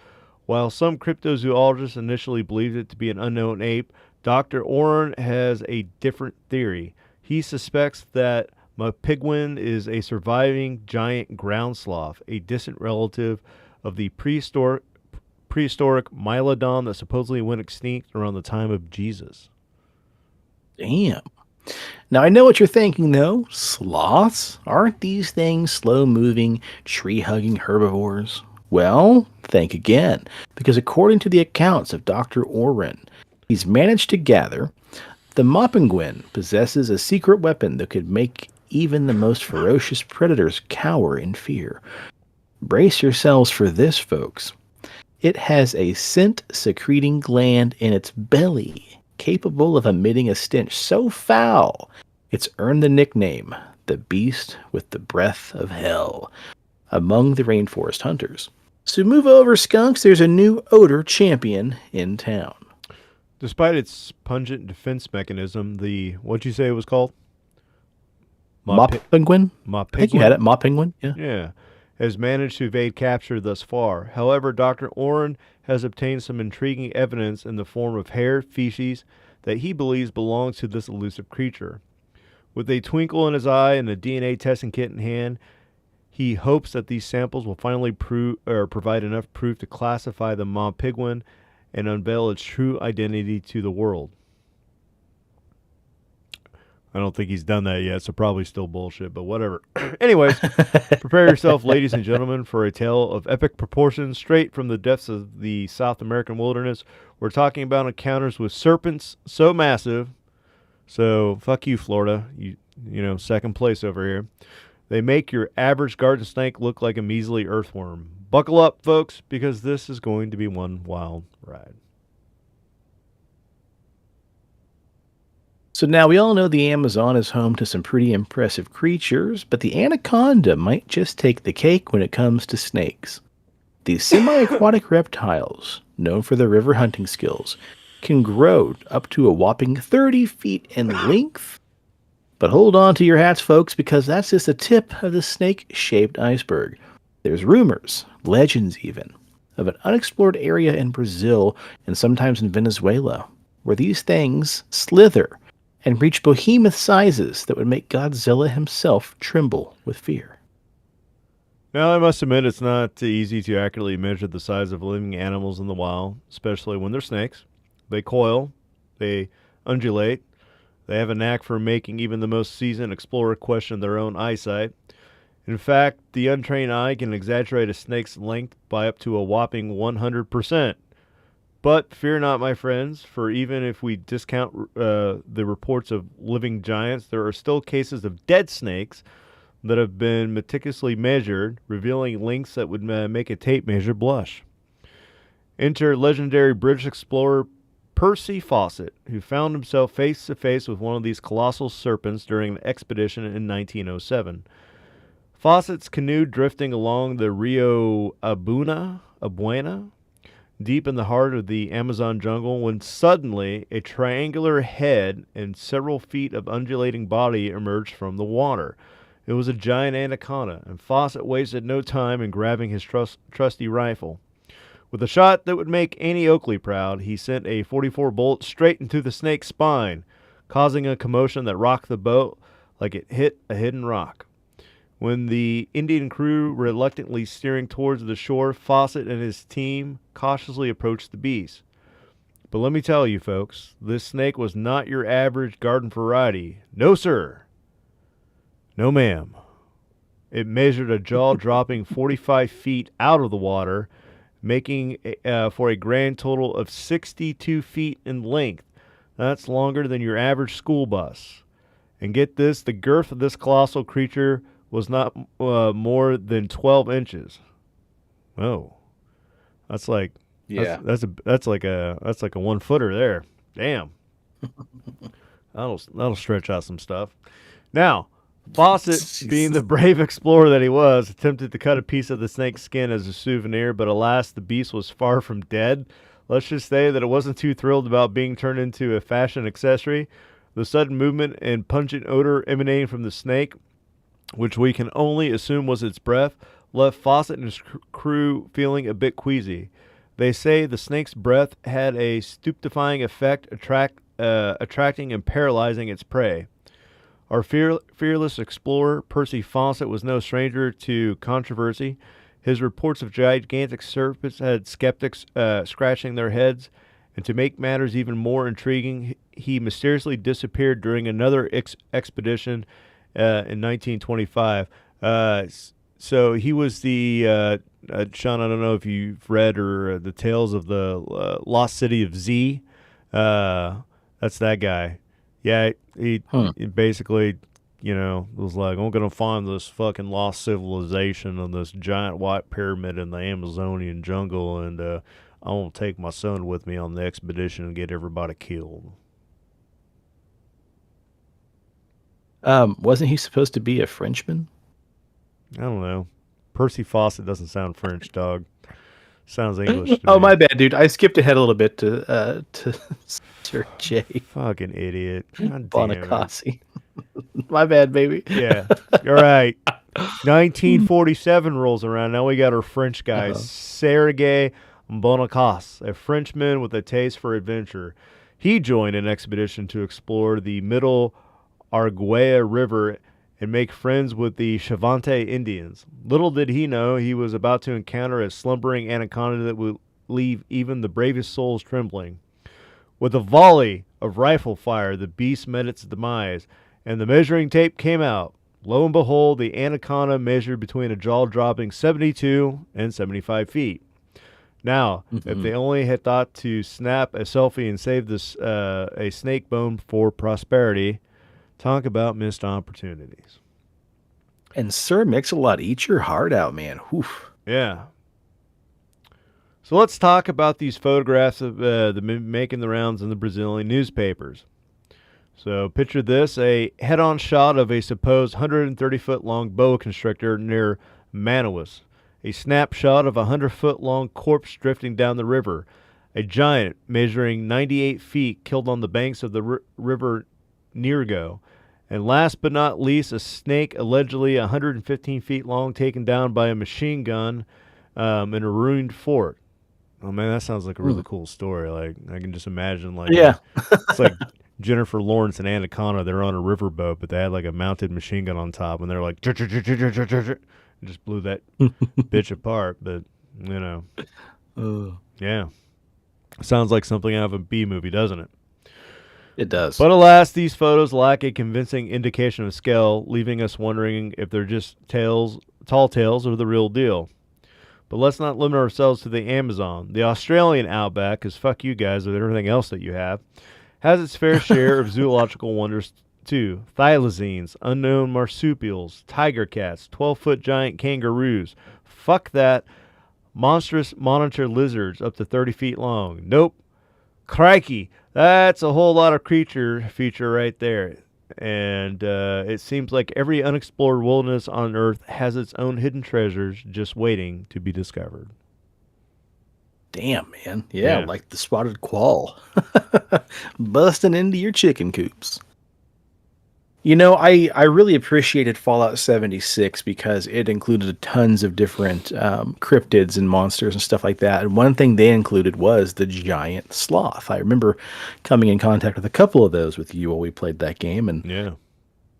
While some cryptozoologists initially believed it to be an unknown ape, Dr. Oren has a different theory. He suspects that Mokele-mbembe is a surviving giant ground sloth, a distant relative of the prehistoric Mylodon that supposedly went extinct around the time of Jesus. Damn. Now, I know what you're thinking, though. Sloths? Aren't these things slow-moving, tree-hugging herbivores? Well, think again, because according to the accounts of Dr. Oren, he's managed to gather the Mokele-mbembe possesses a secret weapon that could make even the most ferocious predators cower in fear. Brace yourselves for this, folks. It has a scent-secreting gland in its belly, capable of emitting a stench so foul, it's earned the nickname, the beast with the breath of hell, among the rainforest hunters. So move over, skunks, there's a new odor champion in town. Despite its pungent defense mechanism, what'd you say it was called? Mokele-mbembe? I think you had it, Mokele-mbembe, yeah. Yeah. Has managed to evade capture thus far. However, Dr. Oren has obtained some intriguing evidence in the form of hair feces that he believes belongs to this elusive creature. With a twinkle in his eye and a DNA testing kit in hand, he hopes that these samples will finally provide enough proof to classify the Mokele-mbembe and unveil its true identity to the world. I don't think he's done that yet, so probably still bullshit, but whatever. Anyways, prepare yourself, ladies and gentlemen, for a tale of epic proportions straight from the depths of the South American wilderness. We're talking about encounters with serpents so massive, so fuck you, Florida. You know, second place over here. They make your average garden snake look like a measly earthworm. Buckle up, folks, because this is going to be one wild ride. So now we all know the Amazon is home to some pretty impressive creatures, but the anaconda might just take the cake when it comes to snakes. These semi-aquatic reptiles, known for their river hunting skills, can grow up to a whopping 30 feet in length. But hold on to your hats, folks, because that's just the tip of the snake-shaped iceberg. There's rumors, legends even, of an unexplored area in Brazil and sometimes in Venezuela, where these things slither and reach behemoth sizes that would make Godzilla himself tremble with fear. Now, I must admit it's not easy to accurately measure the size of living animals in the wild, especially when they're snakes. They coil, they undulate, they have a knack for making even the most seasoned explorer question their own eyesight. In fact, the untrained eye can exaggerate a snake's length by up to a whopping 100%. But fear not, my friends, for even if we discount the reports of living giants, there are still cases of dead snakes that have been meticulously measured, revealing lengths that would make a tape measure blush. Enter legendary British explorer Percy Fawcett, who found himself face to face with one of these colossal serpents during an expedition in 1907. Fawcett's canoe drifting along the Rio Abuena, deep in the heart of the Amazon jungle, when suddenly a triangular head and several feet of undulating body emerged from the water. It was a giant anaconda, and Fawcett wasted no time in grabbing his trusty rifle. With a shot that would make Annie Oakley proud, he sent a .44 bolt straight into the snake's spine, causing a commotion that rocked the boat like it hit a hidden rock. When the Indian crew reluctantly steering towards the shore, Fawcett and his team cautiously approached the beast. But let me tell you, folks, this snake was not your average garden variety. No, sir. No, ma'am. It measured a jaw-dropping 45 feet out of the water, making for a grand total of 62 feet in length. That's longer than your average school bus. And get this, the girth of this colossal creature was not more than 12 inches. Oh, that's like that's like a 1 footer there. Damn, that'll stretch out some stuff. Now, Fawcett, being the brave explorer that he was, attempted to cut a piece of the snake's skin as a souvenir, but alas, the beast was far from dead. Let's just say that it wasn't too thrilled about being turned into a fashion accessory. The sudden movement and pungent odor emanating from the snake, which we can only assume was its breath, left Fawcett and his crew feeling a bit queasy. They say the snake's breath had a stupefying effect, attracting and paralyzing its prey. Our fearless explorer, Percy Fawcett, was no stranger to controversy. His reports of gigantic serpents had skeptics scratching their heads, and to make matters even more intriguing, he mysteriously disappeared during another expedition in 1925. So he was the Sean. I don't know if you've read or the tales of the lost city of Z. That's that guy. Yeah, he basically, was like, I'm gonna find this fucking lost civilization of this giant white pyramid in the Amazonian jungle, and I want to take my son with me on the expedition and get everybody killed. Wasn't he supposed to be a Frenchman? I don't know. Percy Fawcett doesn't sound French, dog. Sounds English to Oh, me. my bad, dude. I skipped ahead a little bit to Sir J. Fucking idiot. God damn it. Bonacassi. My bad, baby. Yeah. All right. 1947 rolls around. Now we got our French guy, Sergei Bonacassi, a Frenchman with a taste for adventure. He joined an expedition to explore the middle Arguello River and make friends with the Chavante Indians. Little did he know he was about to encounter a slumbering anaconda that would leave even the bravest souls trembling. With a volley of rifle fire, the beast met its demise, and the measuring tape came out. Lo and behold, the anaconda measured between a jaw-dropping 72 and 75 feet. Now, if they only had thought to snap a selfie and save this a snake bone for prosperity, talk about missed opportunities. And Sir Mix-a-Lot, eat your heart out, man. Oof. Yeah. So let's talk about these photographs of making the rounds in the Brazilian newspapers. So picture this, a head-on shot of a supposed 130-foot-long boa constrictor near Manaus. A snapshot of a 100-foot-long corpse drifting down the river. A giant measuring 98 feet killed on the banks of the river Nirgo. And last but not least, a snake allegedly 115 feet long taken down by a machine gun in a ruined fort. Oh man, that sounds like a really cool story. Like I can just imagine, like it's like Jennifer Lawrence and Anaconda. They're on a riverboat, but they had like a mounted machine gun on top, and they're like just blew that bitch apart. But yeah, sounds like something out of a B movie, doesn't it? It does. But alas, these photos lack a convincing indication of scale, leaving us wondering if they're just tall tales, or the real deal. But let's not limit ourselves to the Amazon. The Australian outback, because fuck you guys with everything else that you have, has its fair share of zoological wonders too. Thylacines, unknown marsupials, tiger cats, 12-foot giant kangaroos. Fuck that. Monstrous monitor lizards up to 30 feet long. Nope. Crikey. That's a whole lot of feature right there. And it seems like every unexplored wilderness on Earth has its own hidden treasures just waiting to be discovered. Damn, man. Yeah, like the spotted quail. Busting into your chicken coops. I really appreciated Fallout 76 because it included tons of different cryptids and monsters and stuff like that. And one thing they included was the giant sloth. I remember coming in contact with a couple of those with you while we played that game. And yeah.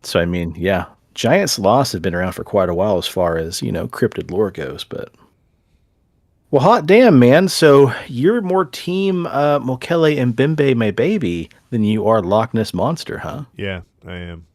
So, giant sloths have been around for quite a while as far as, cryptid lore goes. But, well, hot damn, man. So you're more team Mokele-mbembe, my baby, than you are Loch Ness Monster, huh? Yeah, I am.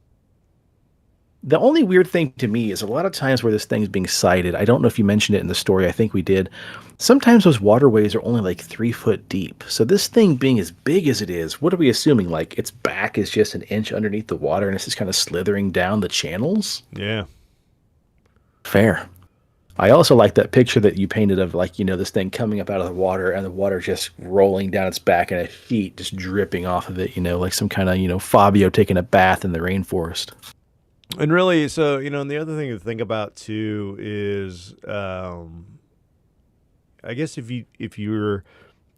The only weird thing to me is a lot of times where this thing's being sighted, I don't know if you mentioned it in the story, I think we did. Sometimes those waterways are only like 3 foot deep. So this thing being as big as it is, what are we assuming? Like its back is just an inch underneath the water and it's just kind of slithering down the channels? Yeah. Fair. I also like that picture that you painted of this thing coming up out of the water and the water just rolling down its back and its feet just dripping off of it, like some kind of, Fabio taking a bath in the rainforest. And really, so, and the other thing to think about too is, I guess if you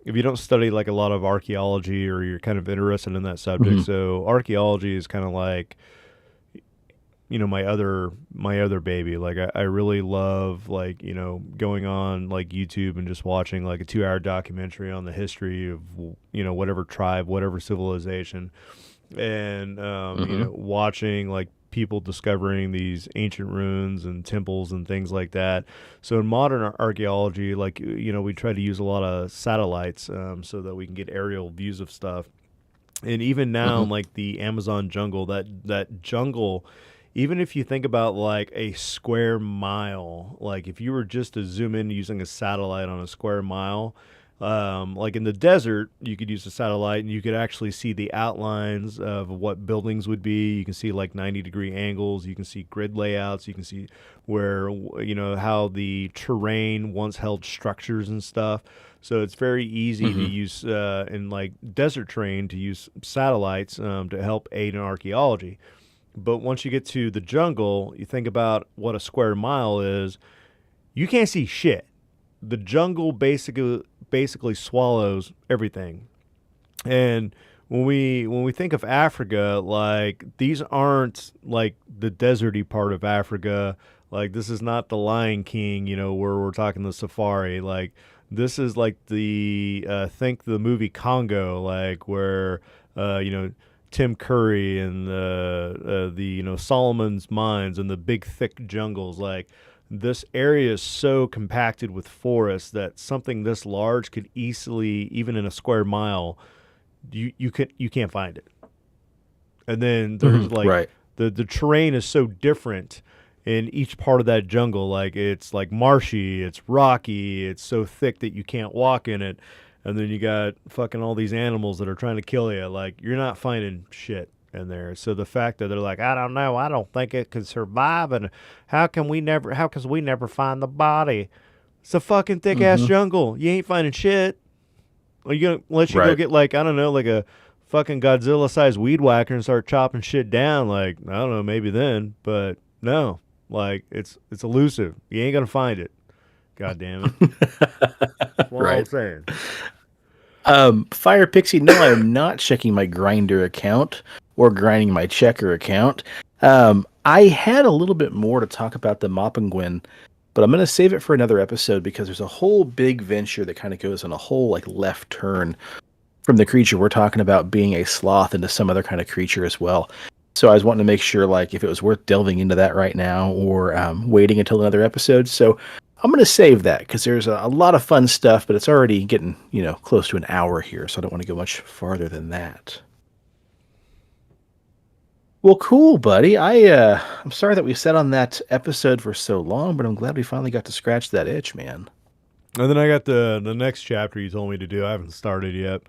don't study like a lot of archaeology or you're kind of interested in that subject, so archaeology is kind of like, my other baby. Like I really love like, going on like YouTube and just watching like a 2-hour documentary on the history of, whatever tribe, whatever civilization, and, watching like people discovering these ancient ruins and temples and things like that. So in modern archaeology, like, we try to use a lot of satellites so that we can get aerial views of stuff. And even now, in like the Amazon jungle, that jungle, even if you think about like a square mile, like if you were just to zoom in using a satellite on a square mile, like in the desert, you could use a satellite and you could actually see the outlines of what buildings would be. You can see like 90-degree angles. You can see grid layouts. You can see where, how the terrain once held structures and stuff. So it's very easy to use in like desert terrain to use satellites to help aid in archaeology. But once you get to the jungle, you think about what a square mile is, you can't see shit. The jungle basically swallows everything. And when we think of Africa, like these aren't like the deserty part of Africa. Like this is not the Lion King, where we're talking the safari. Like this is like the think the movie Congo, like where Tim Curry and the Solomon's Mines and the big thick jungles. Like this area is so compacted with forests that something this large could easily, even in a square mile, you can't find it. And then there's like the terrain is so different in each part of that jungle. Like it's like marshy, it's rocky, it's so thick that you can't walk in it. And then you got fucking all these animals that are trying to kill you. Like you're not finding shit in there. So the fact that they're like, I don't know, I don't think it could survive, and how can we never find the body? It's a fucking thick ass Mm-hmm. jungle. You ain't finding shit. Are you gonna unless you go Right. get like, I don't know, like a fucking Godzilla sized weed whacker and start chopping shit down? Like, I don't know, maybe then, but no. Like it's elusive. You ain't gonna find it. God damn it. That's all I'm Right. saying. Fire Pixie, no, I am not checking my Grinder account or grinding my Checker account. I had a little bit more to talk about the Moppenguin, but I'm going to save it for another episode because there's a whole big venture that kind of goes on a whole like left turn from the creature we're talking about being a sloth into some other kind of creature as well. So I was wanting to make sure like if it was worth delving into that right now or waiting until another episode. So I'm going to save that because there's a lot of fun stuff, but it's already getting, close to an hour here. So I don't want to go much farther than that. Well, cool, buddy. I'm sorry that we sat on that episode for so long, but I'm glad we finally got to scratch that itch, man. And then I got the next chapter you told me to do. I haven't started yet.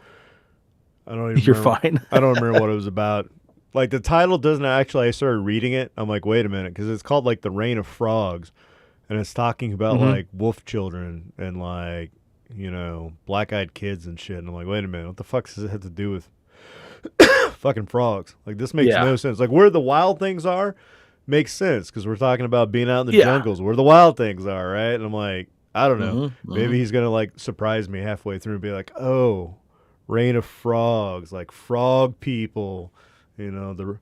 I don't even You're remember. fine. I don't remember what it was about. Like the title doesn't actually. I started reading it. I'm like, wait a minute, because it's called like the Reign of Frogs, and it's talking about Mhm. like wolf children and like black-eyed kids and shit. And I'm like, wait a minute, what the fuck does it have to do with fucking frogs? Like this makes Yeah. no sense. Like where the wild things are makes sense because we're talking about being out in the Yeah. jungles where the wild things are, right? And I'm like, I don't know. Mhm, Maybe he's gonna like surprise me halfway through and be like, oh, Reign of Frogs, like frog people. The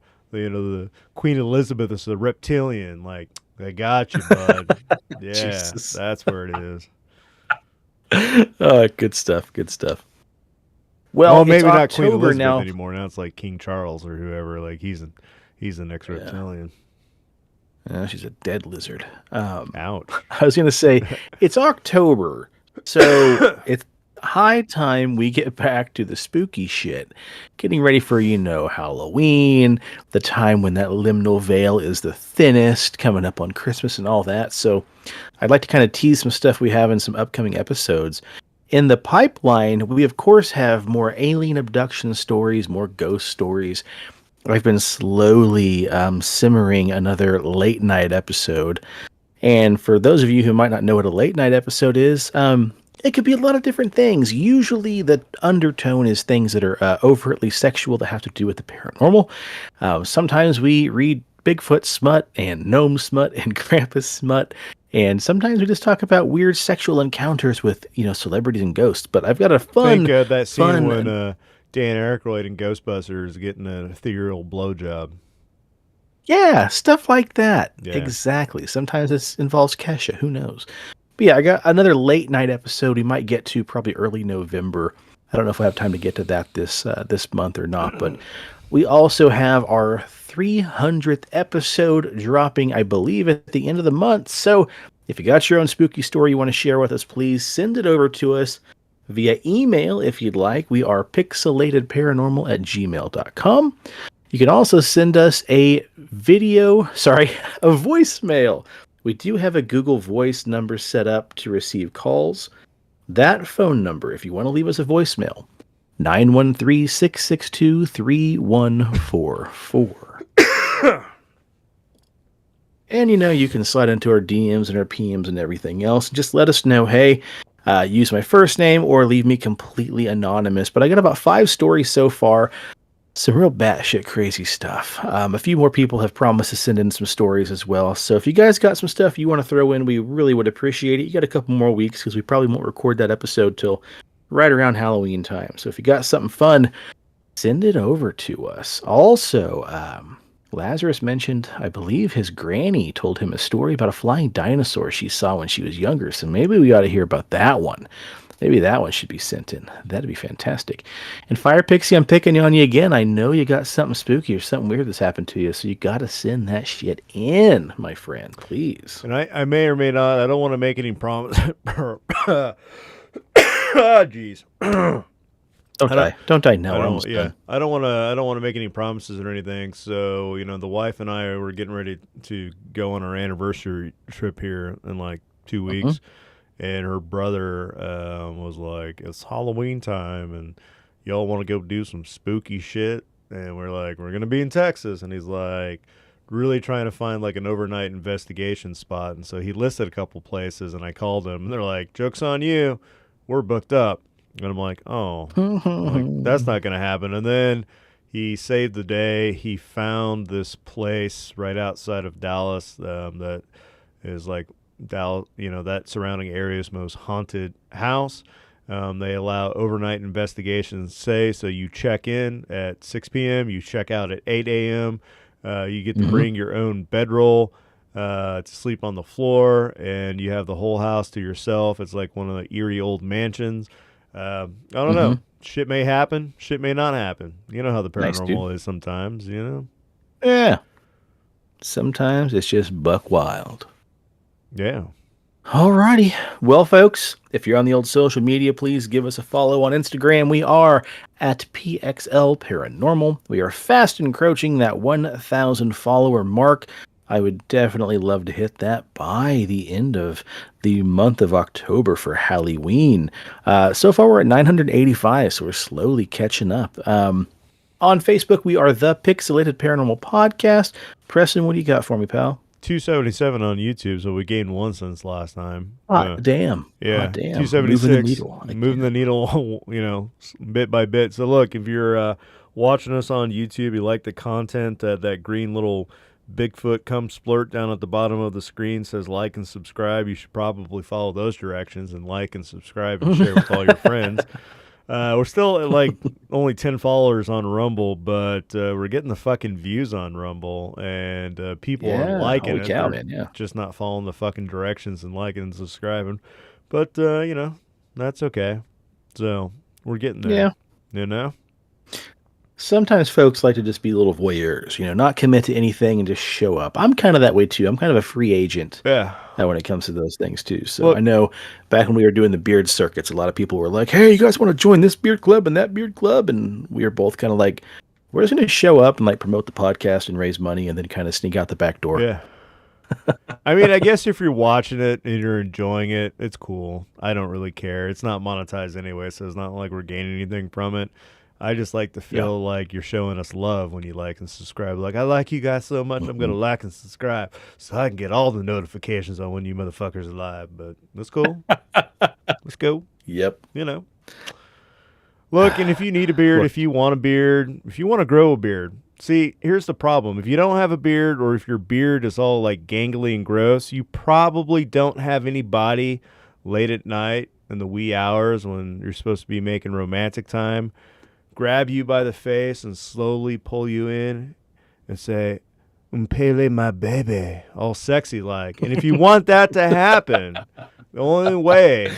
Queen Elizabeth is the reptilian. Like, I got you, bud. Yeah, Jesus. that's where it is. Good stuff. Good stuff. Well, it's maybe not Queen October Elizabeth now. anymore. Now it's like King Charles or whoever. Like he's the next reptilian. She's a dead lizard. Ouch. I was going to say, it's October, so it's high time we get back to the spooky shit. Getting ready for, Halloween, the time when that liminal veil is the thinnest, coming up on Christmas and all that. So I'd like to kind of tease some stuff we have in some upcoming episodes. In the pipeline, we of course have more alien abduction stories, more ghost stories. I've been slowly simmering another late night episode. And for those of you who might not know what a late night episode is, it could be a lot of different things. Usually the undertone is things that are overtly sexual that have to do with the paranormal. Sometimes we read Bigfoot smut and gnome smut and Krampus smut. And sometimes we just talk about weird sexual encounters with, celebrities and ghosts. But I've got a Think that scene fun when Dan Aykroyd in Ghostbusters getting an ethereal blowjob. Yeah, stuff like that. Yeah. Exactly. Sometimes this involves Kesha. Who knows? But yeah, I got another late night episode we might get to probably early November. I don't know if we'll have time to get to that this month or not, but we also have our 300th episode dropping, I believe, at the end of the month. So if you got your own spooky story you want to share with us, please send it over to us via email if you'd like. We are pixelatedparanormal@gmail.com. You can also send us a voicemail. We do have a Google Voice number set up to receive calls. That phone number, if you want to leave us a voicemail, 913-662-3144. And you can slide into our DMs and our PMs and everything else. Just let us know, hey, use my first name or leave me completely anonymous. But I got about 5 stories so far. Some real batshit crazy stuff. A few more people have promised to send in some stories as well. So if you guys got some stuff you want to throw in, we really would appreciate it. You got a couple more weeks because we probably won't record that episode till right around Halloween time. So if you got something fun, send it over to us. Also, Lazarus mentioned, I believe his granny told him a story about a flying dinosaur she saw when she was younger. So maybe we ought to hear about that one. Maybe that one should be sent in. That'd be fantastic. And Fire Pixie, I'm picking on you again. I know you got something spooky or something weird that's happened to you, so you got to send that shit in, my friend, please. And I may or may not. I don't want to make any promise. Oh, jeez. Don't die now. I don't want to make any promises or anything. So the wife and I were getting ready to go on our anniversary trip here in like 2 weeks. And her brother was like, it's Halloween time, and y'all want to go do some spooky shit? And we're like, we're going to be in Texas. And he's like, really trying to find like an overnight investigation spot. And so he listed a couple places, and I called him, and they're like, joke's on you. We're booked up. And I'm like, oh, like, that's not going to happen. And then he saved the day. He found this place right outside of Dallas that is like Dallas, that surrounding area's most haunted house. They allow overnight investigations, so you check in at 6 p.m., you check out at 8 a.m., you get to bring your own bedroll to sleep on the floor, and you have the whole house to yourself. It's like one of the eerie old mansions. I don't know. Shit may happen. Shit may not happen. You know how the paranormal is sometimes, Yeah. Sometimes it's just buck wild. Yeah. Alrighty. Well, folks, if you're on the old social media, please give us a follow on Instagram. We are at PXL Paranormal. We are fast encroaching that 1,000 follower mark. I would definitely love to hit that by the end of the month of October for Halloween. So far, we're at 985, so we're slowly catching up. On Facebook, we are the Pixelated Paranormal Podcast. Preston, what do you got for me, pal? 277 on YouTube, so we gained one since last time. Damn. Yeah, Hot damn. 276. Moving the needle, bit by bit. So look, if you're watching us on YouTube, you like the content, that green little Bigfoot come splurt down at the bottom of the screen says like and subscribe. You should probably follow those directions and like and subscribe and share with all your friends. We're still at like only 10 followers on Rumble, but we're getting the fucking views on Rumble, and people are liking it. They're just not following the fucking directions and liking and subscribing. But, that's okay. So we're getting there. Yeah. Sometimes folks like to just be little voyeurs, not commit to anything and just show up. I'm kind of that way too. I'm kind of a free agent. Yeah. When it comes to those things too. So I know back when we were doing the beard circuits, a lot of people were like, hey, you guys want to join this beard club and that beard club? And we were both kind of like, we're just going to show up and like promote the podcast and raise money and then kind of sneak out the back door. Yeah. I mean, I guess if you're watching it and you're enjoying it, it's cool. I don't really care. It's not monetized anyway, so it's not like we're gaining anything from it. I just like to feel like you're showing us love when you like and subscribe. Like, I like you guys so much, I'm going to like and subscribe so I can get all the notifications on when you motherfuckers are live. But that's cool. Let's go. Yep. Look, and if you need a beard, if you want a beard, if you want to grow a beard, see, here's the problem. If you don't have a beard, or if your beard is all like gangly and gross, you probably don't have any body late at night in the wee hours when you're supposed to be making romantic time. Grab you by the face and slowly pull you in and say, Mokele-mbembe, all sexy like. And if you want that to happen, the only way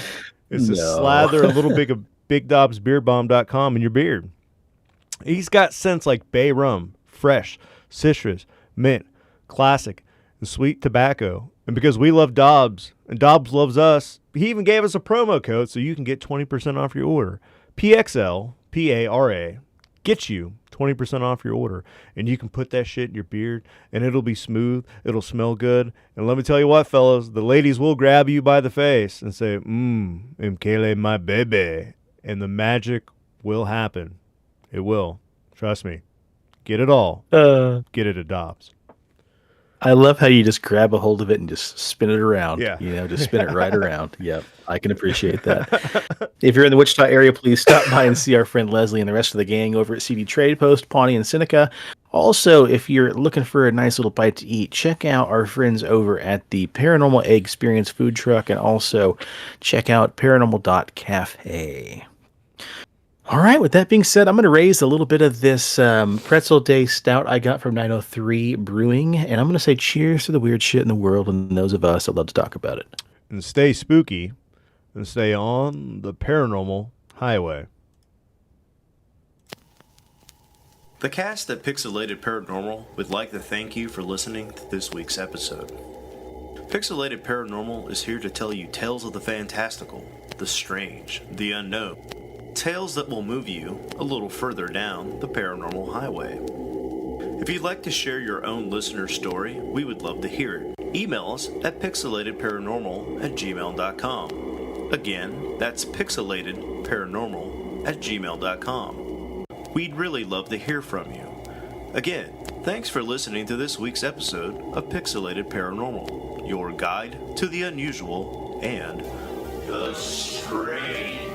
is to slather a little bit of BigDobsBeardBomb.com in your beard. He's got scents like bay rum, fresh, citrus, mint, classic, and sweet tobacco. And because we love Dobbs, and Dobbs loves us, he even gave us a promo code so you can get 20% off your order. PXL PARA gets you 20% off your order, and you can put that shit in your beard and it'll be smooth, it'll smell good, and let me tell you what, fellas, the ladies will grab you by the face and say, Mokele-mbembe, and the magic will happen. It will. Trust me. Get it all. Get it at Dobbs. I love how you just grab a hold of it and just spin it around. Yeah. Just spin it right around. Yep. I can appreciate that. If you're in the Wichita area, please stop by and see our friend Leslie and the rest of the gang over at CD Trade Post, Pawnee and Seneca. Also, if you're looking for a nice little bite to eat, check out our friends over at the Paranormal Egg Experience food truck, and also check out paranormal.cafe. All right, with that being said, I'm going to raise a little bit of this Pretzel Day Stout I got from 903 Brewing, and I'm going to say cheers to the weird shit in the world and those of us that love to talk about it. And stay spooky, and stay on the paranormal highway. The cast at Pixelated Paranormal would like to thank you for listening to this week's episode. Pixelated Paranormal is here to tell you tales of the fantastical, the strange, the unknown. Tales that will move you a little further down the paranormal highway. If you'd like to share your own listener story, we would love to hear it. Email us at pixelatedparanormal@gmail.com. Again, that's pixelatedparanormal@gmail.com. We'd really love to hear from you. Again, thanks for listening to this week's episode of Pixelated Paranormal, your guide to the unusual and the strange.